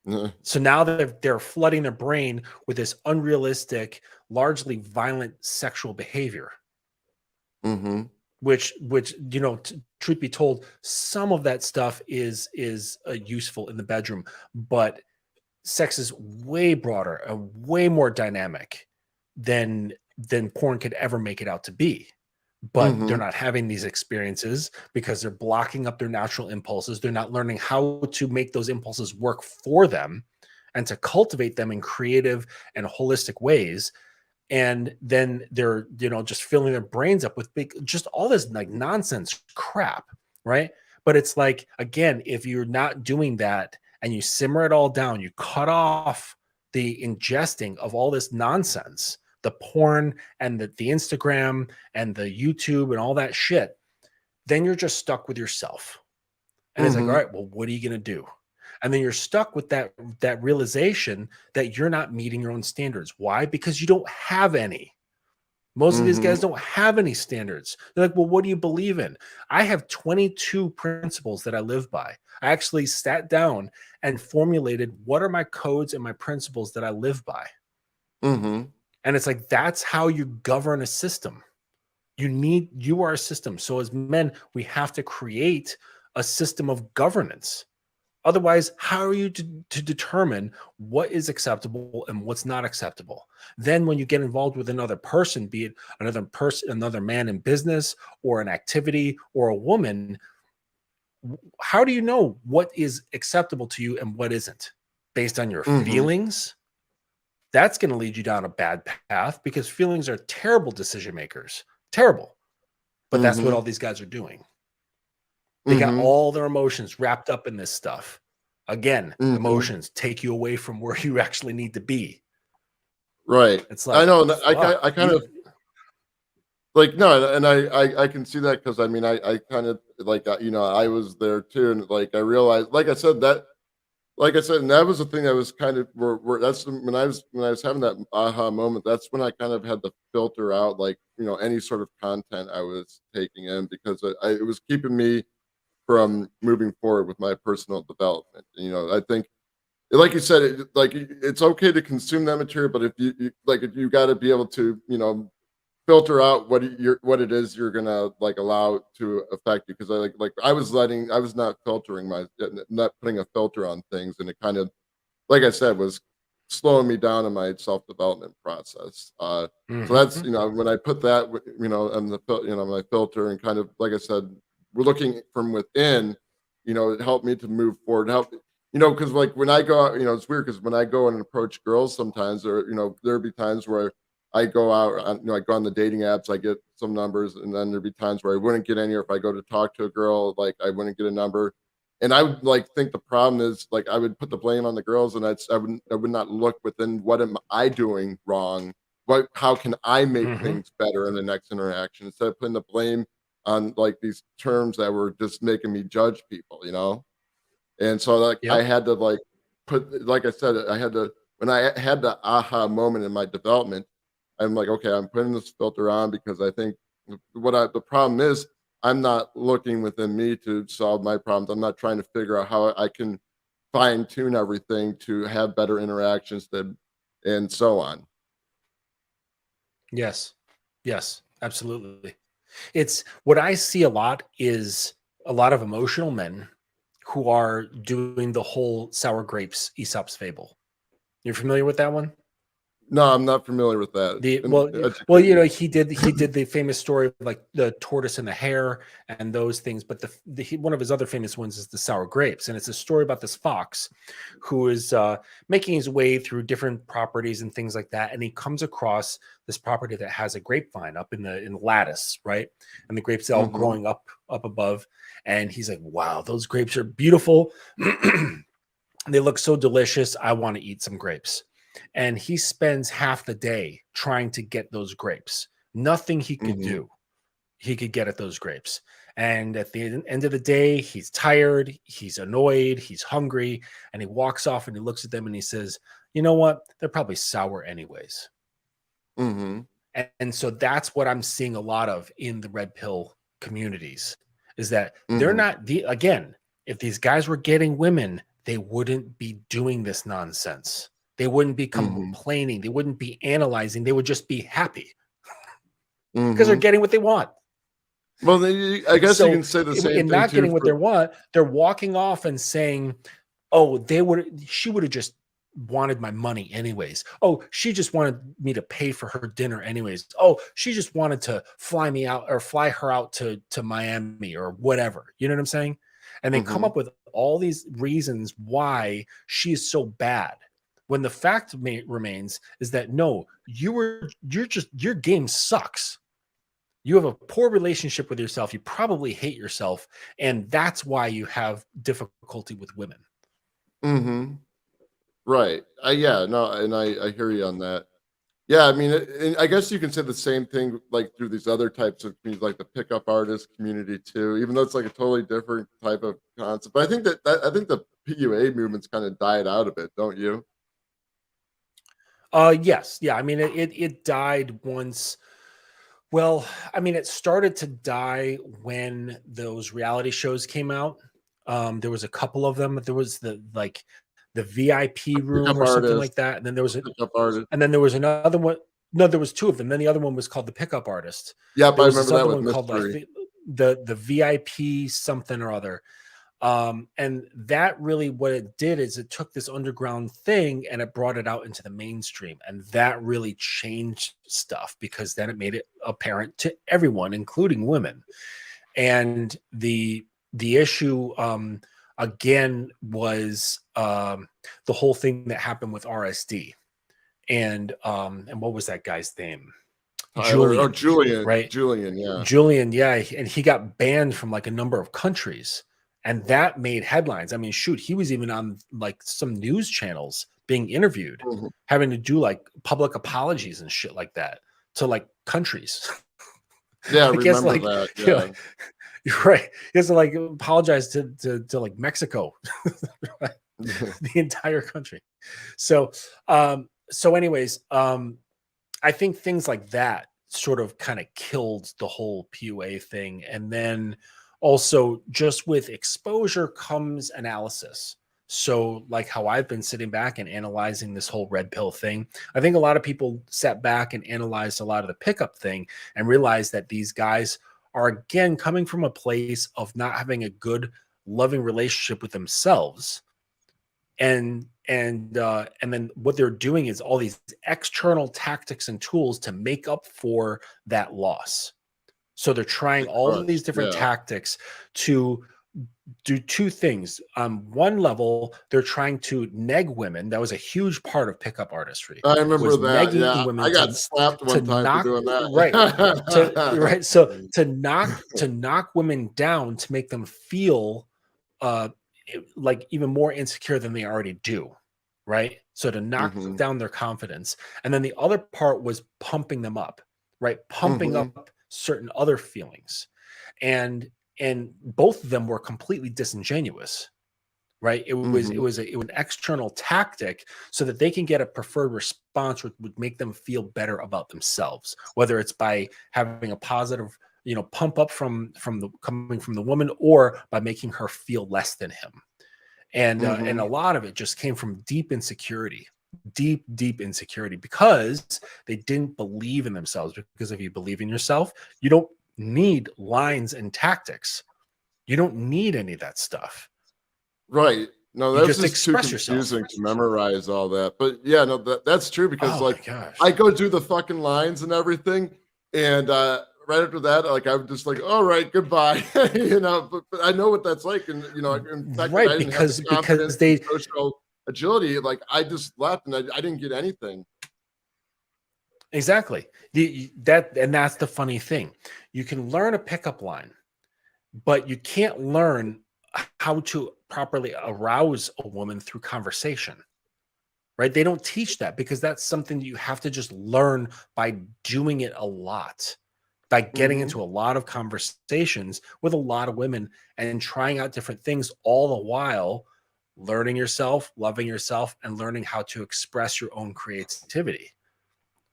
Mm-hmm. So now they're flooding their brain with this unrealistic, largely violent sexual behavior, Mm-hmm. which truth be told, some of that stuff is useful in the bedroom, but sex is way broader and way more dynamic than porn could ever make it out to be. But they're Mm-hmm. not having these experiences because they're blocking up their natural impulses. They're not learning how to make those impulses work for them and to cultivate them in creative and holistic ways. And then they're just filling their brains up with just all this like nonsense crap, right? But it's like, again, if you're not doing that and you simmer it all down, you cut off the ingesting of all this nonsense, the porn and the Instagram and the YouTube and all that shit, then you're just stuck with yourself. And it's like, all Mm-hmm. right, well, what are you going to do? And then you're stuck with that realization that you're not meeting your own standards. Why? Because you don't have any. Most of these Mm-hmm. guys don't have any standards. They're like, well, what do you believe in? I have 22 principles that I live by. I actually sat down and formulated what are my codes and my principles that I live by. Mm-hmm. And it's like, that's how you govern a system. You are a system. So as men, we have to create a system of governance. Otherwise, how are you to determine what is acceptable and what's not acceptable? Then when you get involved with another person, be it another man in business or an activity or a woman, how do you know what is acceptable to you and what isn't? Based on your Mm-hmm. feelings? That's going to lead you down a bad path because feelings are terrible decision makers. Terrible. But that's what Mm-hmm. all these guys are doing. They got Mm-hmm. all their emotions wrapped up in this stuff. Again, Mm-hmm. emotions take you away from where you actually need to be. Right. It's I like, know. And fuck. I kind of like, no, and I can see that because I mean I kind of like I was there too, and like I realized, like I said, and that was the thing that was kind of where that's when I was having that aha moment. That's when I kind of had to filter out like any sort of content I was taking in because it was keeping me from moving forward with my personal development. I think, like you said, it's okay to consume that material, but if you got to be able to filter out what it is you're gonna like allow to affect you, because I was not filtering not putting a filter on things, and it kind of, like I said, was slowing me down in my self-development process. So that's, Mhm. when I put that on my filter, and kind of, like I said, we're looking from within, it helped me to move forward, help, because like when I go out, it's weird because when I go and approach girls sometimes, or there'd be times where I go out, I go on the dating apps, I get some numbers, and then there'd be times where I wouldn't get any, or if I go to talk to a girl, like I wouldn't get a number. And I would like think the problem is like I would put the blame on the girls, and I would not look within what am I doing wrong? How can I make Mhm. things better in the next interaction, instead of putting the blame on like these terms that were just making me judge people. And so like I Yep. had to like like I said, I had to, when I had the aha moment in my development, I'm like, okay, I'm putting this filter on because I think the problem is I'm not looking within me to solve my problems. I'm not trying to figure out how I can fine tune everything to have better interactions and so on. Yes. Yes. Absolutely. It's what I see a lot is a lot of emotional men who are doing the whole sour grapes Aesop's fable. You're familiar with that one? No, I'm not familiar with that. The And well, educate me. he did the famous story of like the tortoise and the hare and those things. But one of his other famous ones is the sour grapes, and it's a story about this fox who is making his way through different properties and things like that, and he comes across this property that has a grapevine up in the lattice, right? And the grapes are all Hmm. growing up above, and he's like, "Wow, those grapes are beautiful." They look so delicious. I want to eat some grapes. And he spends half the day trying to get those grapes. Nothing he could Hmm. do, he could get at those grapes. And at the end of the day, he's tired, he's annoyed, he's hungry, and he walks off and he looks at them and he says, "You know what? They're probably sour anyways." Hmm. And so that's what I'm seeing a lot of in the red pill communities is that they're Hmm. not again, if these guys were getting women, they wouldn't be doing this nonsense. They wouldn't be Hmm. complaining, they wouldn't be analyzing, they would just be happy because they're Hmm. getting what they want. Well, then I guess you So can say the same in thing not too getting what they for. want, they're walking off and saying, "Oh, she would have just wanted my money anyways. Oh, she just wanted me to pay for her dinner anyways. Oh, she just wanted to fly me out or fly her out to Miami or whatever." You know what I'm saying? And they come Hmm. up with all these reasons why she is so bad. When the fact remains is that no, your game sucks. You have a poor relationship with yourself. You probably hate yourself, and that's why you have difficulty with women. Hmm. Right. Yeah. No, and I hear you on that. Yeah, I mean, and I guess you can say the same thing like through these other types of communities, like the pickup artist community too. Even though it's like a totally different type of concept, but I think that I think the PUA movement's kind of died out a bit, don't you? Yes, yeah. I mean, it died once. Well, I mean, it started to die when those reality shows came out. There was a couple of them. There was the VIP room Pickup or something like artist, that, and then the pickup artist. there was another one. No, there was two of them. Then the other one was called the Pickup Artist. Yep, There I was this remember that other with one called I mystery. think the VIP something or other. And that really what it did is it took this underground thing and it brought it out into the mainstream. And that really changed stuff because then it made it apparent to everyone, including women. And the issue again was the whole thing that happened with RSD. And what was that guy's name? Tyler or Julian, Julian, right? Julian, yeah. Julian, yeah, and he got banned from like a number of countries, and that made headlines. I mean, shoot, he was even on like some news channels being interviewed, Mhm. having to do like public apologies and shit like that to like countries. Yeah, I I guess remember like that. you know, Yeah. you're right. He has to like apologize to like Mexico, right? The entire country. So so anyways, I think things like that sort of kind of killed the whole PUA thing. And then also, just with exposure comes analysis. So, like how I've been sitting back and analyzing this whole red pill thing, I think a lot of people sat back and analyzed a lot of the pickup thing and realized that these guys are again coming from a place of not having a good, loving relationship with themselves and then what they're doing is all these external tactics and tools to make up for that loss. So they're trying Like all of these crushed. different Yeah. tactics to do two things. One level, they're trying to neg women. That was a huge part of pickup artistry, I remember was that. negging Yeah. I women got slapped to one time for knock doing right that. so to knock women down to make them feel uh like even more insecure than they already do, right? So to knock Mhm. down their confidence. And then the other part was pumping them up, right? Pumping Mhm. up certain other feelings. And and both of them were completely disingenuous, right? Mhm. It was an external tactic so that they can get a preferred response which would make them feel better about themselves, whether it's by having a positive, pump up from the coming from the woman or by making her feel less than him. And a Mhm. lot of it just came from deep insecurity, deep insecurity, because they didn't believe in themselves. Because if you believe in yourself, you don't need lines and tactics. You don't need any of that stuff. Right. No, You that's just just too express yourself. confusing to memorize all that. But yeah, no, that's true because Oh my like I gosh. go do the fucking lines and everything, and right after that, like I'm just like, all right, goodbye, But I know what that's like, and in fact that I Right, didn't have the because confidence and they social agility, like I just left and I didn't get anything. exactly. That's the funny thing. You can learn a pickup line, but you can't learn how to properly arouse a woman through conversation. Right? They don't teach that because that's something that you have to just learn by doing it a lot, by getting Hmm. into a lot of conversations with a lot of women and trying out different things, all the while learning yourself, loving yourself, and learning how to express your own creativity.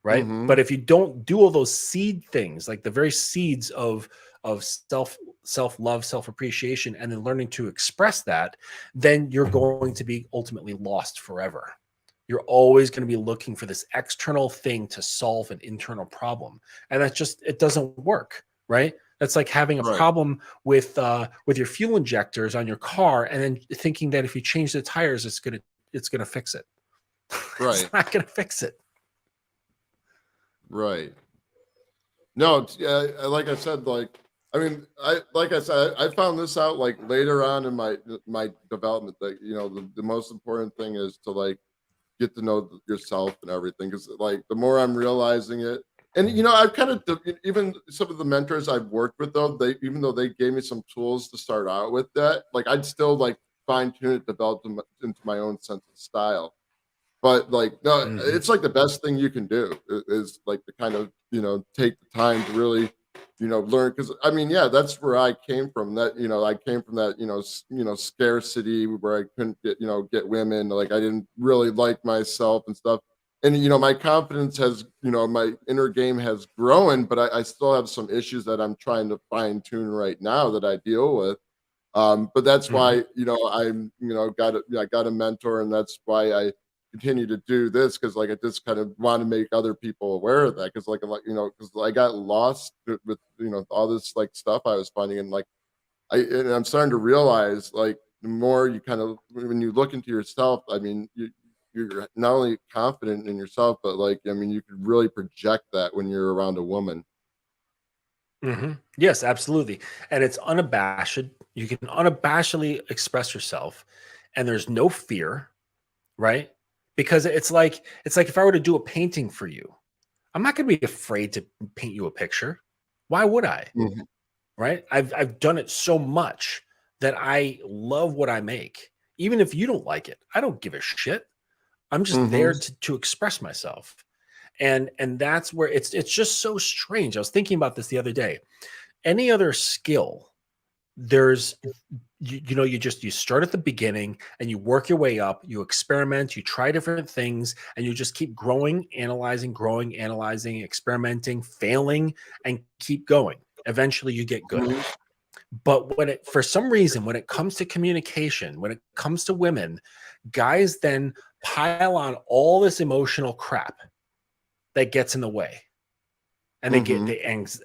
Right. Hmm. But if you don't do all those seed things, like the very seeds of self love, self appreciation, and then learning to express that, then you're going to be ultimately lost forever. You're always going to be looking for this external thing to solve an internal problem, and that's just it doesn't work, right? That's like having a Right. problem with your fuel injectors on your car, and then thinking that if you change the tires, it's gonna fix it. Right. It's not gonna fix it. Right. No, like I said, like I mean, like I said, I found this out like later on in my development that the most important thing is to like get to know yourself and everything because like the more I'm realizing it, and I've kind of even some of the mentors I've worked with though they even though they gave me some tools to start out with that, like I'd still like fine tune it, develop them into my own sense of style. But like no, Mhm. it's like the best thing you can do is like to kind of take the time to really learn because I mean yeah that's where I came from that I came from that scarcity where I couldn't get women, like I didn't really like myself and stuff, and my confidence has my inner game has grown, but I still have some issues that I'm trying to fine tune right now that I deal with. But that's Mhm. why I'm I got a mentor, and that's why I continue to do this because like I just kind of want to make other people aware of that because like because I got lost with all this like stuff I was finding, and like I'm starting to realize like the more you kind of when you look into yourself, I mean you're not only confident in yourself, but like I mean you could really project that when you're around a woman. Yes, absolutely. And it's unabashed. You can unabashedly express yourself, and there's no fear, right? Because it's like if I were to do a painting for you, I'm not going to be afraid to paint you a picture. Why would I? Mhm. Right? I've done it so much that I love what I make. Even if you don't like it, I don't give a shit. I'm just there Mhm. to express myself. And that's where it's just so strange. I was thinking about this the other day. Any other skill, there's you start at the beginning and you work your way up, you experiment, you try different things, and you just keep growing, analyzing, experimenting, failing, and keep going. Eventually you get good. Mhm. But when it for some reason when it comes to communication, when it comes to women, guys then pile on all this emotional crap that gets in the way, and Mhm.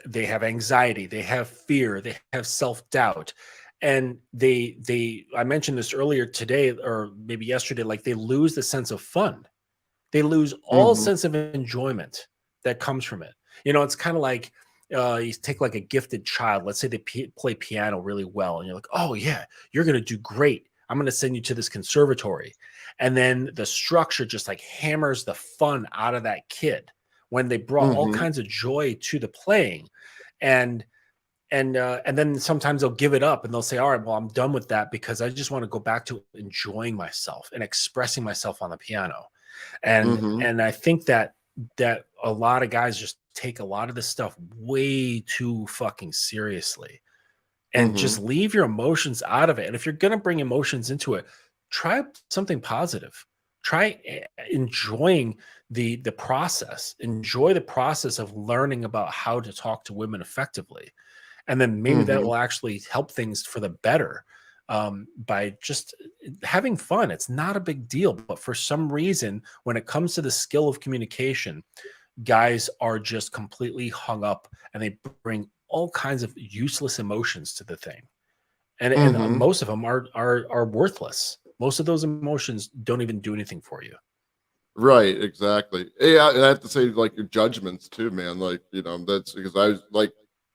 they have anxiety, they have fear, they have self-doubt, and they I mentioned this earlier today or maybe yesterday, like they lose the sense of fun. They lose all Mhm. sense of enjoyment that comes from it. It's kind of like you take like a gifted child. Let's say they play piano really well, and you're like, "Oh yeah, you're gonna do great. I'm gonna send you to this conservatory," and then the structure just like hammers the fun out of that kid when they brought all Mhm. kinds of joy to the playing, and and then sometimes they'll give it up and they'll say, "All right, well, I'm done with that because I just want to go back to enjoying myself and expressing myself on the piano." Mhm. And I think that a lot of guys just take a lot of this stuff way too fucking seriously and just Mhm. leave your emotions out of it. And if you're going to bring emotions into it, try something positive. Try enjoying the process. Enjoy the process of learning about how to talk to women effectively, and then maybe that Mhm. will actually help things for the better, by just having fun. It's not a big deal, but for some reason, when it comes to the skill of communication, guys are just completely hung up, and they bring all kinds of useless emotions to the thing, and Mhm. most of them are worthless. Most of those emotions don't even do anything for you. Right, exactly. Yeah, and I have to say, like, your judgments too, man. Like, that's because I was like,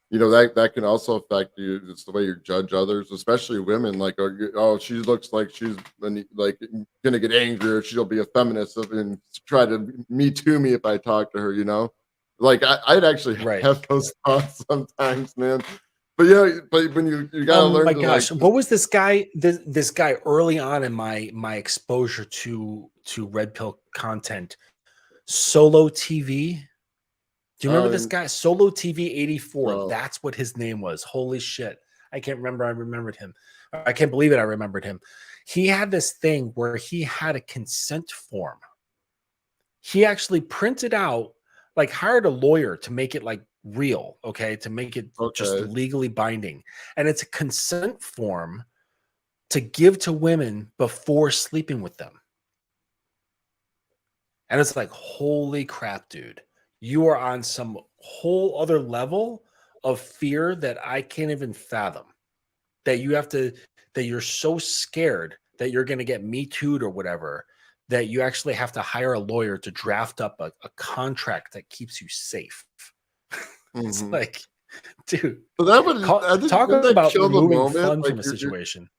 that can also affect you. It's the way you judge others, especially women. Like, oh, she looks like she's like gonna get angry, or she'll be a feminist and try to me too me if I talk to her. Like, I'd actually Right. have those thoughts sometimes, man. But yeah, but when you Oh gotta learn my to like gosh, just what was this guy? This guy early on in my exposure to red pill content, Solo TV. Do you remember this um guy? Solo TV 84. no, That's what his name was. Holy shit. I can't remember. I remembered him. I can't believe it. I remembered him. He had this thing where he had a consent form. He actually printed out, like hired a lawyer to make it like real, okay, to make it just okay. legally binding. And it's a consent form to give to women before sleeping with them. And it's like, holy crap, dude. You are on some whole other level of fear that I can't even fathom. That you have to, that you're so scared that you're going to get Me Too'd or whatever, that you actually have to hire a lawyer to draft up a contract that keeps you safe. It's Hmm. like, dude, But that would I think talk wouldn't that about kill the removing moment? fun Like from a situation.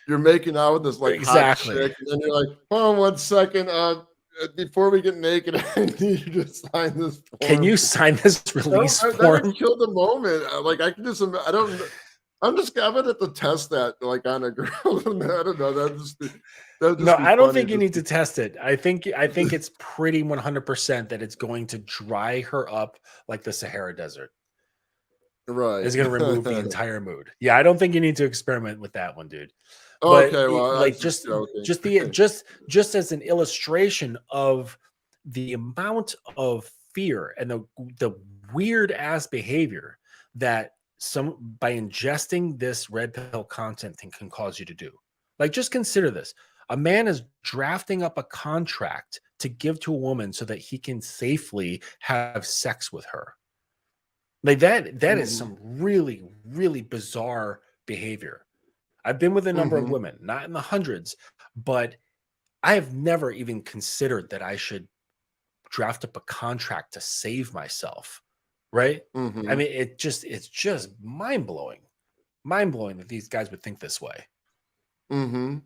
you're making out with this like hot Exactly. chick, and then you're like, hold on 1 second, before we get naked, I need you to sign this Can form. you sign this release That would form? kill the moment. Like I can just I don't I'm gonna have to test that like on a girl. I don't know. That'd No, just be I don't funny think you to need see. to test it. I think it's pretty 100% that it's going to dry her up like the Sahara Desert. Right. It's going to remove the entire mood. Yeah, I don't think you need to experiment with that one, dude. But Okay, well, I was like just just joking. just the just as an illustration of the amount of fear and the weird ass behavior that some by ingesting this red pill content thing can cause you to do. Like just consider this. A man is drafting up a contract to give to a woman so that he can safely have sex with her. Like that is Hmm. some really, really bizarre behavior. I've been with a number of Hmm. women, not in the hundreds, but I have never even considered that I should draft up a contract to save myself. Right. I Hmm. mean, it's just mind blowing that these guys would think this way. Hmm.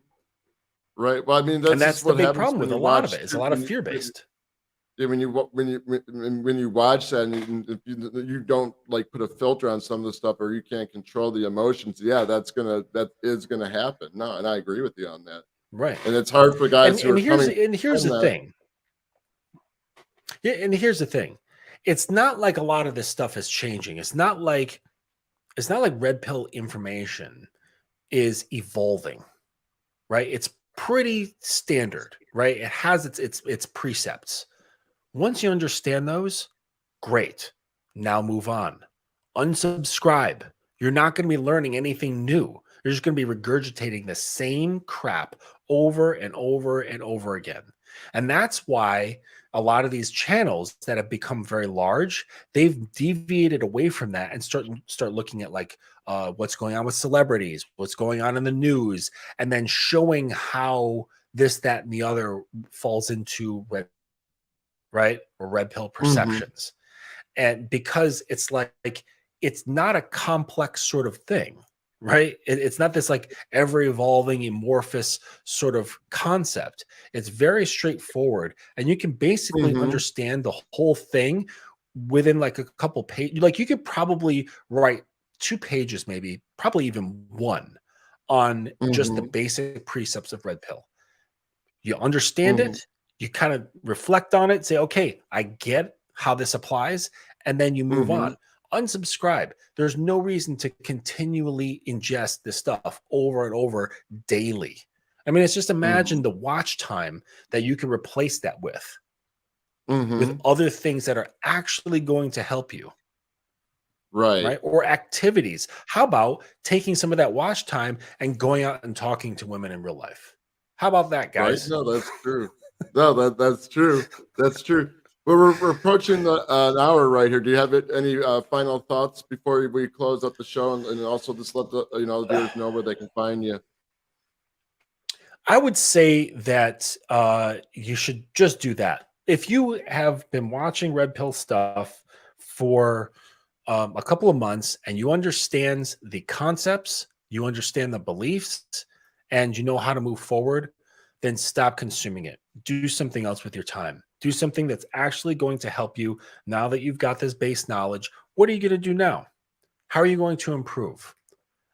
Right. Well, I mean, And that's just that's the what big happens problem when with a you lot of watch it. It's a lot of fear based. yeah, when you watch that, and if you don't like put a filter on some of the stuff, or you can't control the emotions, yeah, that is gonna happen. No, and I agree with you on that. Right. And it's hard for And guys who and are here's coming and here's from the that. thing. Yeah, and here's the thing. It's not like a lot of this stuff is changing. It's not like red pill information is evolving, right? It's pretty standard, right? It has its precepts. Once you understand those, great. Now move on. Unsubscribe. You're not going to be learning anything new. You're just going to be regurgitating the same crap over and over and over again. And that's why a lot of these channels that have become very large, they've deviated away from that and start looking at like what's going on with celebrities, what's going on in the news, and then showing how this, that, and the other falls into right or red pill Hmm. perceptions. And because it's like it's not a complex sort of thing, right? It's not this like ever evolving amorphous sort of concept. It's very straightforward, and you can basically Hmm. understand the whole thing within like a couple pages. Like you could probably write 2 pages, maybe probably even one, on just the Hmm. basic precepts of red pill. You understand Hmm. it, you kind of reflect on it, say, okay, I get how this applies, and then you move Hmm. on. Unsubscribe. There's no reason to continually ingest this stuff over and over daily. I mean, it's just imagine Hmm. the watch time that you can replace that with Hmm. other things that are actually going to help you, Right. right? Or activities. How about taking some of that watch time and going out and talking to women in real life? How about that, Right. guys? No, that's true. No, that's true. That's true. Well, we're approaching an hour right here. Do you have any final thoughts before we close up the show, and also just let the viewers know where they can find you? I would say that you should just do that. If you have been watching Red Pill stuff for a couple of months and you understand the concepts, you understand the beliefs, and you know how to move forward, then stop consuming it. Do something else with your time. Do something that's actually going to help you now that you've got this base knowledge. What are you going to do now? How are you going to improve?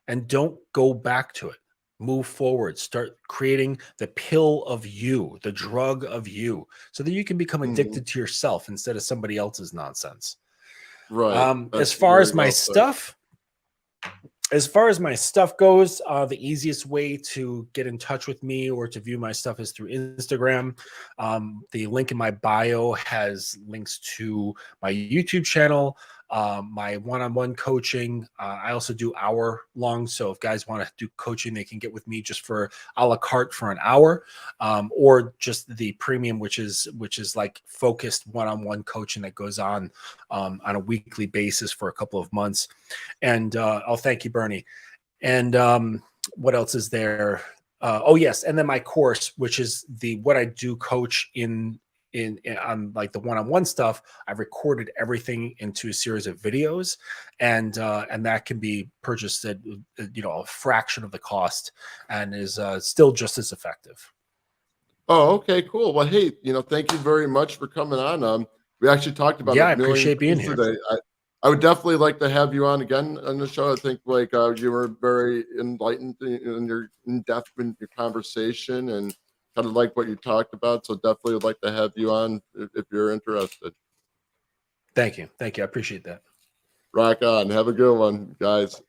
And don't go back to it. Move forward. Start creating the pill of you, the drug of you, so that you can become Mhm. addicted to yourself instead of somebody else's nonsense. Right. As That's far very as my well said. stuff, as far as my stuff goes, the easiest way to get in touch with me or to view my stuff is through Instagram. The link in my bio has links to my YouTube channel, my one-on-one coaching. I also do hour long, so if guys want to do coaching, they can get with me just for a la carte for an hour, or just the premium, which is like focused one-on-one coaching that goes on a weekly basis for a couple of months. And oh, thank you, Bernie. And what else is there? Oh yes, and then my course, which is the what I do coach in on like the one-on-one stuff. I've recorded everything into a series of videos, and that can be purchased at a fraction of the cost, and is still just as effective. Oh, okay, cool. Well, hey, thank you very much for coming on. We actually talked about Yeah, a I million appreciate being things here. today. I would definitely like to have you on again on the show. I think like you were very enlightened in your in depth in your conversation and kind of like what you talked about. So definitely would like to have you on if you're interested. Thank you. I appreciate that. Rock on. Have a good one, guys.